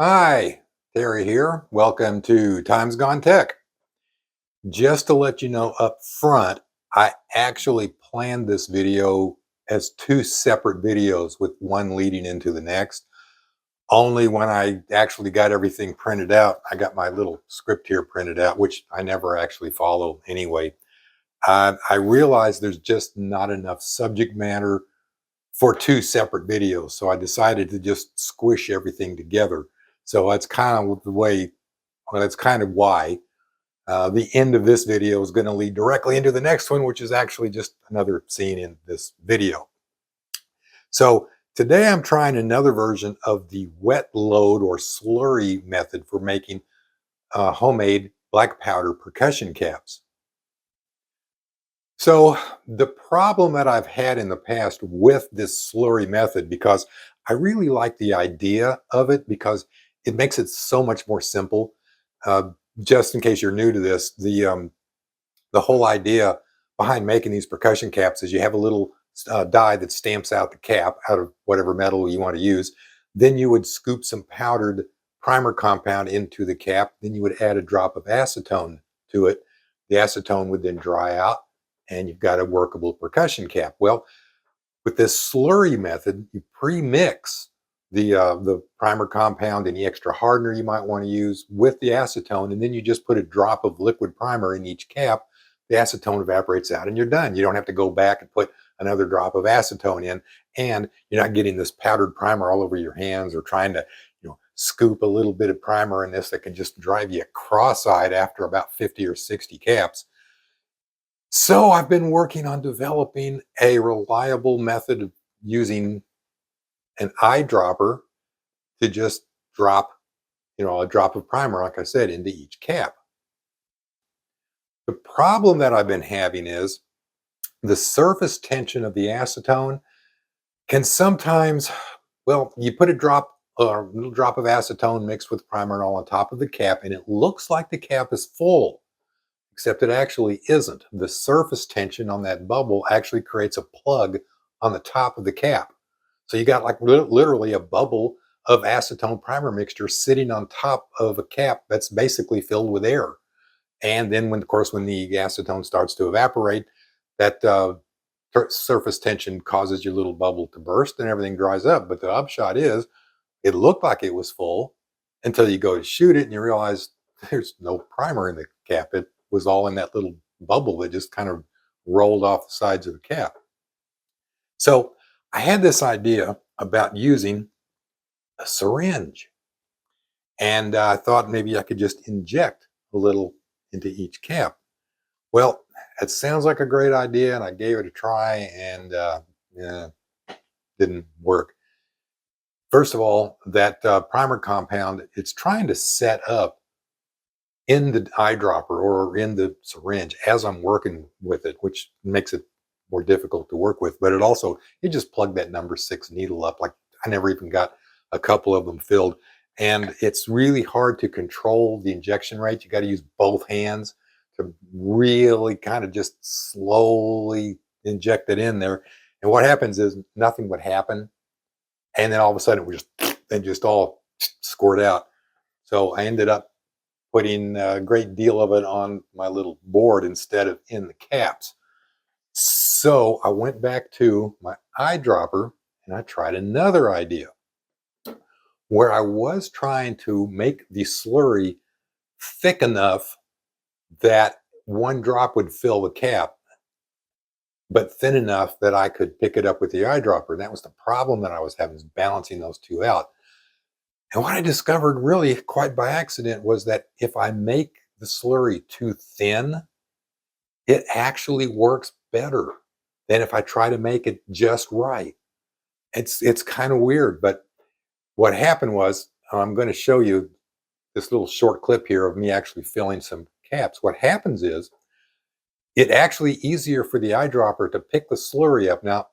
Hi, Terry here. Welcome to Times Gone Tech. Just to let you know up front, I actually planned this video as two separate videos with one leading into the next. Only when I actually got everything printed out, I got my little script here printed out, which I never actually follow anyway. I realized there's just not enough subject matter for two separate videos. So I decided to just squish everything together. So that's kind of the way, well, that's kind of why the end of this video is going to lead directly into the next one, which is actually just another scene in this video. So today I'm trying another version of the wet load or slurry method for making homemade black powder percussion caps. So the problem that I've had in the past with this slurry method, because I really like the idea of it because it makes it so much more simple. Uh, just in case you're new to this, the whole idea behind making these percussion caps is you have a little die that stamps out the cap out of whatever metal you want to use. Then you would scoop some powdered primer compound into the cap. Then you would add a drop of acetone to it. The acetone would then dry out and you've got a workable percussion cap. Well, with this slurry method, you pre-mix the primer compound, any extra hardener you might want to use with the acetone, and then you just put a drop of liquid primer in each cap. The acetone evaporates out, and you're done. You don't have to go back and put another drop of acetone in, and you're not getting this powdered primer all over your hands or trying to, scoop a little bit of primer in this that can just drive you cross-eyed after about 50 or 60 caps. So I've been working on developing a reliable method of using an eyedropper to just drop, a drop of primer, like I said, into each cap. The problem that I've been having is the surface tension of the acetone can sometimes, well, you put a little drop of acetone mixed with primer and all on top of the cap, and it looks like the cap is full, except it actually isn't. The surface tension on that bubble actually creates a plug on the top of the cap. So you got like literally a bubble of acetone primer mixture sitting on top of a cap that's basically filled with air. And then when, of course, when the acetone starts to evaporate, that surface tension causes your little bubble to burst and everything dries up. But the upshot is it looked like it was full until you go to shoot it and you realize there's no primer in the cap. It was all in that little bubble that just kind of rolled off the sides of the cap. So I had this idea about using a syringe. And I thought maybe I could just inject a little into each cap. Well, it sounds like a great idea, and I gave it a try, and yeah, didn't work. First of all, that primer compound, it's trying to set up in the eyedropper or in the syringe as I'm working with it, which makes it more difficult to work with. But it just plugged that number 6 needle up. Like I never even got a couple of them filled. And it's really hard to control the injection rate. You got to use both hands to really kind of just slowly inject it in there. And what happens is nothing would happen. And then all of a sudden it just all squirt out. So I ended up putting a great deal of it on my little board instead of in the caps. So I went back to my eyedropper and I tried another idea where I was trying to make the slurry thick enough that one drop would fill the cap, but thin enough that I could pick it up with the eyedropper. And that was the problem that I was having, is balancing those two out. And what I discovered really quite by accident was that if I make the slurry too thin, it actually works better than if I try to make it just right. It's kind of weird, but what happened was, I'm going to show you this little short clip here of me actually filling some caps. What happens is it actually easier for the eyedropper to pick the slurry up. Now,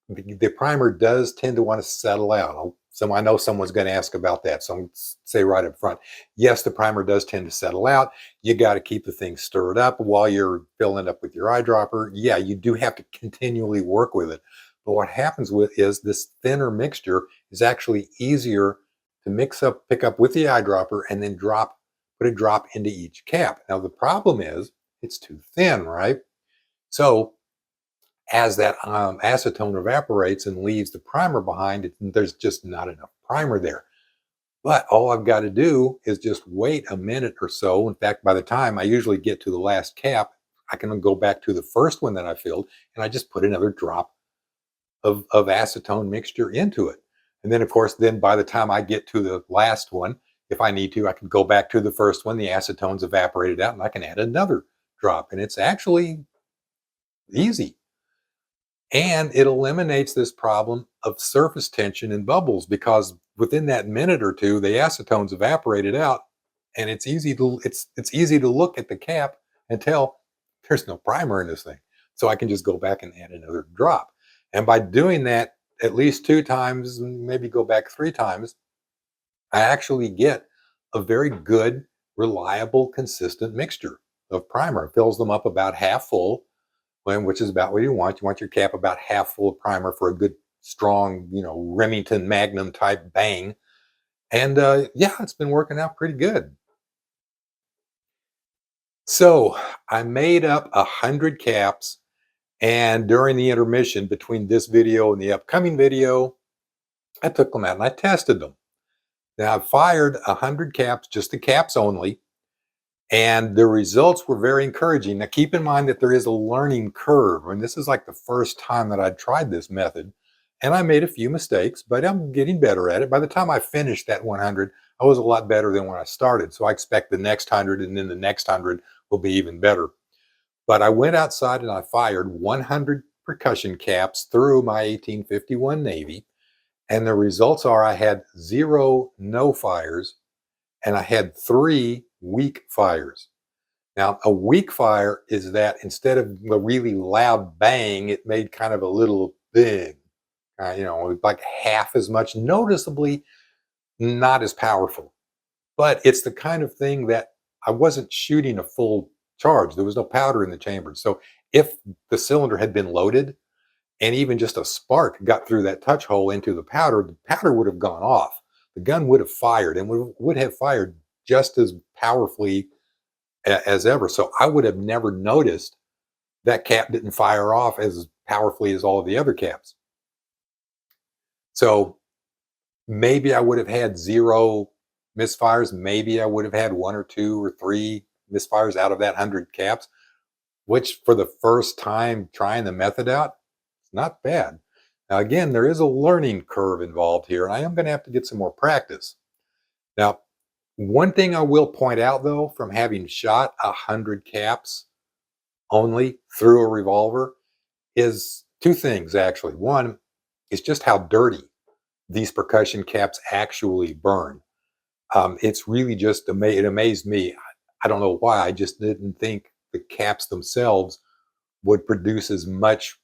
the primer does tend to want to settle out. So I know someone's going to ask about that. So I'm going to say right up front, yes, the primer does tend to settle out. You got to keep the thing stirred up while you're filling up with your eyedropper. Yeah, you do have to continually work with it. But what happens with is this thinner mixture is actually easier to pick up with the eyedropper, and then put a drop into each cap. Now the problem is it's too thin, right? So as that acetone evaporates and leaves the primer behind, there's just not enough primer there. But all I've got to do is just wait a minute or so. In fact, by the time I usually get to the last cap, I can go back to the first one that I filled, and I just put another drop of acetone mixture into it. And then, of course, then by the time I get to the last one, if I need to, I can go back to the first one. The acetone's evaporated out, and I can add another drop. And it's actually easy. And it eliminates this problem of surface tension and bubbles because within that minute or two, the acetone's evaporated out, and it's easy to look at the cap and tell there's no primer in this thing. So I can just go back and add another drop. And by doing that at least 2 times, maybe go back 3 times, I actually get a very good, reliable, consistent mixture of primer. It fills them up about half full, which is about what you want. You want your cap about half full of primer for a good, strong, Remington Magnum type bang. And yeah, it's been working out pretty good. So I made up 100 caps, and during the intermission between this video and the upcoming video, I took them out and I tested them. Now I fired 100 caps, just the caps only, and the results were very encouraging. Now keep in mind that there is a learning curve, and this is like the first time that I'd tried this method, and I made a few mistakes, but I'm getting better at it. By the time I finished that 100, I was a lot better than when I started. So I expect the next 100 and then the next 100 will be even better. But I went outside and I fired 100 percussion caps through my 1851 Navy. And the results are I had 0 no fires and I had 3 weak fires. Now, a weak fire is that instead of a really loud bang, it made kind of a little bing, like half as much, noticeably not as powerful. But it's the kind of thing that I wasn't shooting a full charge. There was no powder in the chamber. So if the cylinder had been loaded and even just a spark got through that touch hole into the powder would have gone off. The gun would have fired and would have fired just as powerfully as ever. So I would have never noticed that cap didn't fire off as powerfully as all of the other caps. So maybe I would have had 0 misfires. Maybe I would have had 1 or 2 or 3 misfires out of that 100 caps, which for the first time trying the method out, it's not bad. Now, again, there is a learning curve involved here, and I am going to have to get some more practice. Now, one thing I will point out, though, from having shot 100 caps only through a revolver is 2 things, actually. One is just how dirty these percussion caps actually burn. It's really just it amazed me. I don't know why. I just didn't think the caps themselves would produce as much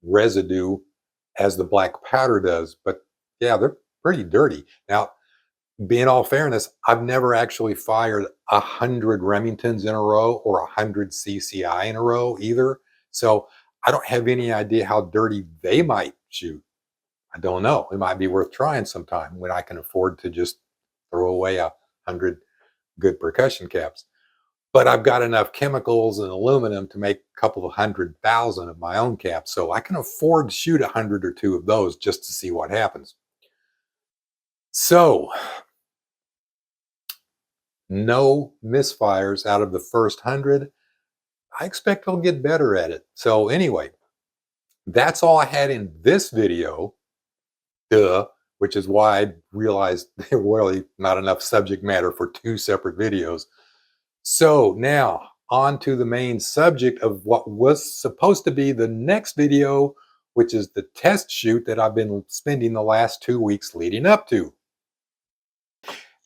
residue as the black powder does. But yeah, they're pretty dirty. Now, in all fairness, I've never actually fired 100 Remingtons in a row or 100 CCI in a row either. So I don't have any idea how dirty they might shoot. I don't know. It might be worth trying sometime when I can afford to just throw away 100 good percussion caps. But I've got enough chemicals and aluminum to make a couple of 100,000 of my own caps. So I can afford to shoot 100 or 2 of those just to see what happens. So no misfires out of the first 100. I expect I'll get better at it. So anyway, that's all I had in this video. Duh. Which is why I realized there really not enough subject matter for 2 separate videos. So now on to the main subject of what was supposed to be the next video, which is the test shoot that I've been spending the last 2 weeks leading up to.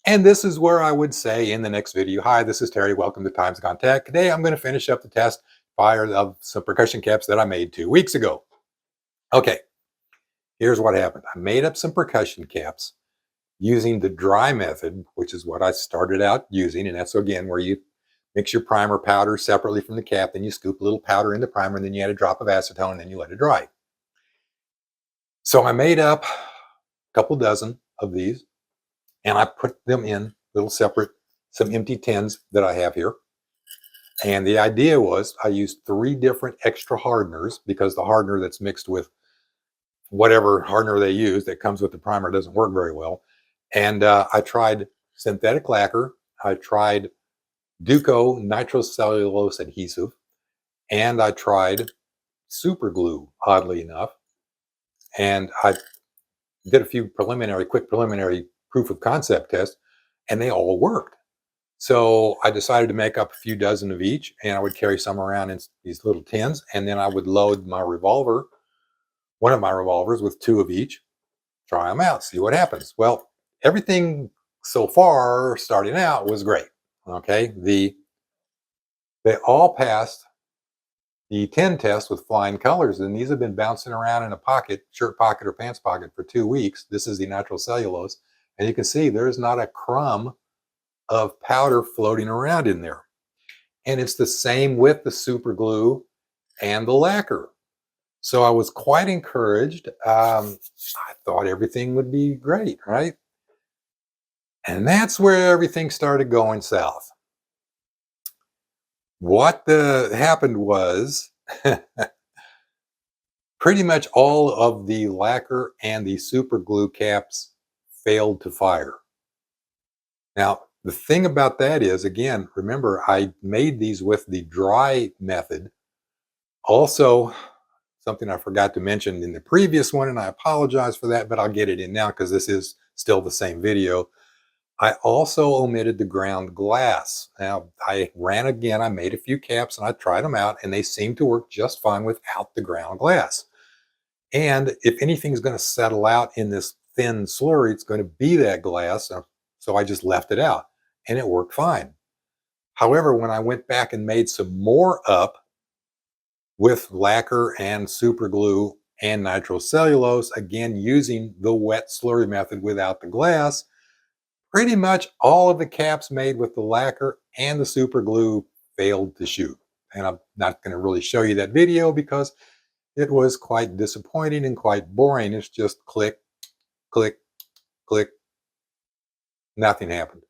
And this is where I would say in the next video, hi, this is Terry, welcome to Times Gone Tech. Today I'm going to finish up the test fire of some percussion caps that I made 2 weeks ago. Okay, here's what happened. I made up some percussion caps using the dry method, which is what I started out using. And that's, again, where you mix your primer powder separately from the cap, then you scoop a little powder in the primer, and then you add a drop of acetone, and then you let it dry. So I made up a couple dozen of these, and I put them in little separate, some empty tins that I have here. And the idea was I used 3 different extra hardeners because the hardener that's mixed with whatever hardener they use that comes with the primer doesn't work very well. And I tried synthetic lacquer. I tried Duco nitrocellulose adhesive, and I tried super glue, oddly enough. And I did a few quick preliminary proof of concept tests, and they all worked. So I decided to make up a few dozen of each, and I would carry some around in these little tins, and then I would load my revolver, one of my revolvers, with 2 of each, try them out, see what happens. Well, everything so far starting out was great. Okay, they all passed the 10 test with flying colors, and these have been bouncing around in a pocket, shirt pocket or pants pocket, for 2 weeks. This is the natural cellulose, and you can see there's not a crumb of powder floating around in there. And it's the same with the super glue and the lacquer. So I was quite encouraged. I thought everything would be great, right? And that's where everything started going south. What happened was pretty much all of the lacquer and the super glue caps failed to fire. Now, the thing about that is, again, remember, I made these with the dry method. Also, something I forgot to mention in the previous one, and I apologize for that, but I'll get it in now because this is still the same video. I also omitted the ground glass. Now, I ran again, I made a few caps and I tried them out, and they seem to work just fine without the ground glass. And if anything's going to settle out in this thin slurry, it's going to be that glass. So I just left it out, and it worked fine. However, when I went back and made some more up with lacquer and super glue and nitrocellulose, again using the wet slurry method without the glass, pretty much all of the caps made with the lacquer and the super glue failed to shoot. And I'm not going to really show you that video because it was quite disappointing and quite boring. It's just click, click, click. Nothing happened.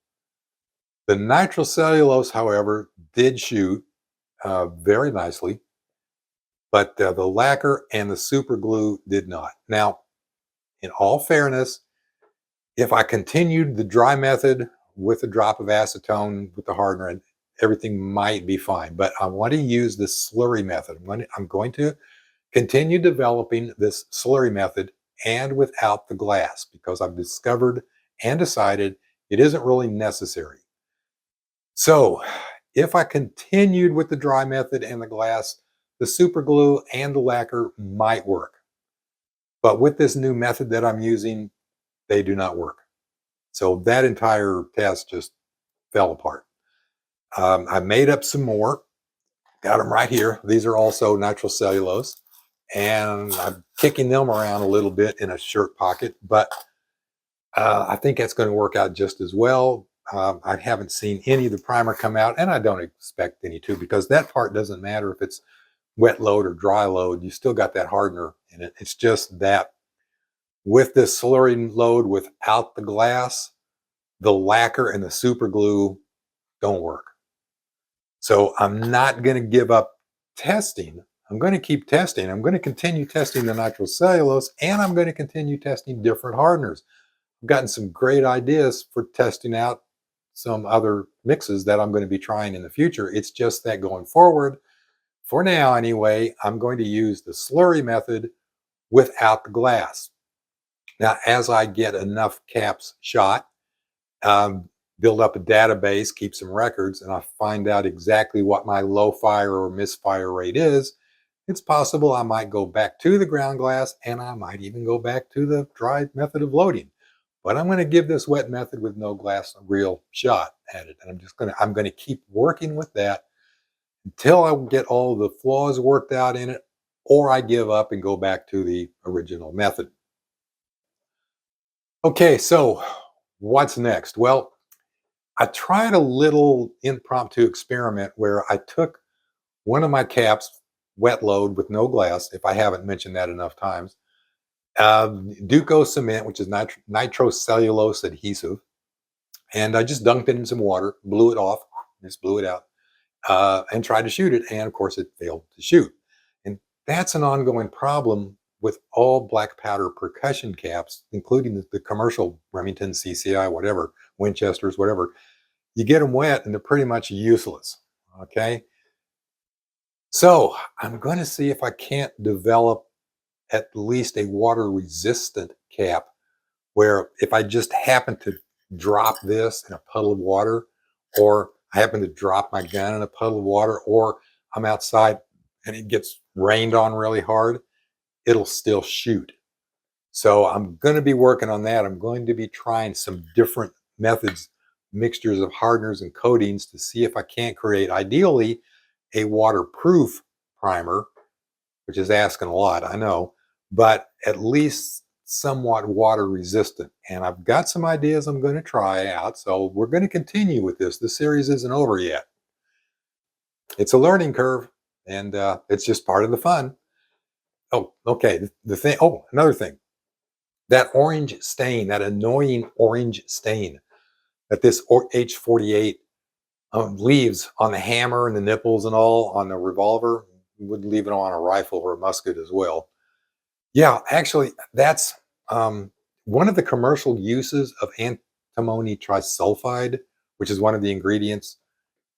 The nitrocellulose, however, did shoot very nicely, but the lacquer and the super glue did not. Now, in all fairness, if I continued the dry method with a drop of acetone with the hardener, everything might be fine. But I want to use the slurry method. I'm going to continue developing this slurry method and without the glass because I've discovered and decided it isn't really necessary. So if I continued with the dry method and the glass, the super glue and the lacquer might work. But with this new method that I'm using, they do not work. So that entire test just fell apart. I made up some more, got them right here. These are also nitrocellulose, and I'm kicking them around a little bit in a shirt pocket, but I think that's going to work out just as well. I haven't seen any of the primer come out, and I don't expect any to, because that part doesn't matter if it's wet load or dry load. You still got that hardener in it. It's just that with this slurry load without the glass, the lacquer and the super glue don't work. So I'm not going to give up testing. I'm going to keep testing. I'm going to continue testing the nitrocellulose, and I'm going to continue testing different hardeners. I've gotten some great ideas for testing out some other mixes that I'm going to be trying in the future. It's just that going forward, for now anyway, I'm going to use the slurry method without the glass. Now, as I get enough caps shot, build up a database, keep some records, and I find out exactly what my low fire or misfire rate is, it's possible I might go back to the ground glass, and I might even go back to the dry method of loading. But I'm going to give this wet method with no glass a real shot at it. And I'm going to keep working with that until I get all the flaws worked out in it, or I give up and go back to the original method. Okay, so what's next? Well, I tried a little impromptu experiment where I took one of my caps, wet load with no glass, if I haven't mentioned that enough times, Duco cement, which is nitrocellulose adhesive, and I just dunked it in some water, blew it off, just blew it out, and tried to shoot it. And of course, it failed to shoot. And that's an ongoing problem with all black powder percussion caps, including the commercial Remington, CCI, whatever, Winchesters, whatever. You get them wet and they're pretty much useless. Okay. So I'm going to see if I can't develop at least a water resistant cap where if I just happen to drop this in a puddle of water, or I happen to drop my gun in a puddle of water, or I'm outside and it gets rained on really hard, it'll still shoot. So I'm going to be working on that. I'm going to be trying some different methods, mixtures of hardeners and coatings to see if I can't create, ideally, a waterproof primer, which is asking a lot, I know, but at least somewhat water resistant. And I've got some ideas I'm going to try out. So we're going to continue with this. The series isn't over yet. It's a learning curve, and it's just part of the fun. Oh, okay. The thing. Oh, another thing. That orange stain, that annoying orange stain that this H48 leaves on the hammer and the nipples and all on the revolver, would leave it on a rifle or a musket as well. Yeah, actually, that's one of the commercial uses of antimony trisulfide, which is one of the ingredients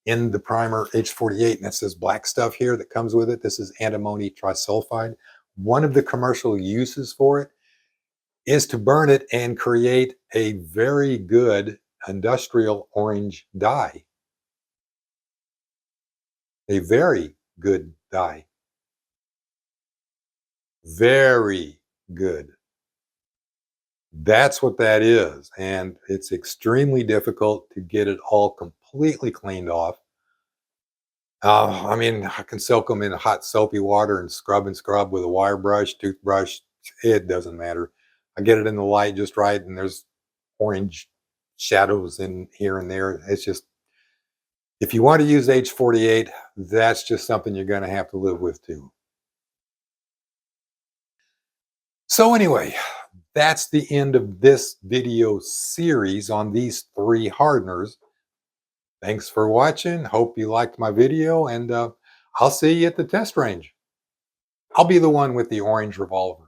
in the primer H48. And that's this black stuff here that comes with it. This is antimony trisulfide. One of the commercial uses for it is to burn it and create a very good industrial orange dye. A very good dye. Very good. That's what that is. And it's extremely difficult to get it all completely cleaned off. I mean, I can soak them in hot soapy water and scrub with a wire brush, toothbrush. It doesn't matter. I get it in the light just right, and there's orange shadows in here and there. It's just, if you want to use H48, that's just something you're going to have to live with too. So anyway, that's the end of this video series on these three hardeners. Thanks for watching. Hope you liked my video, and I'll see you at the test range. I'll be the one with the orange revolver.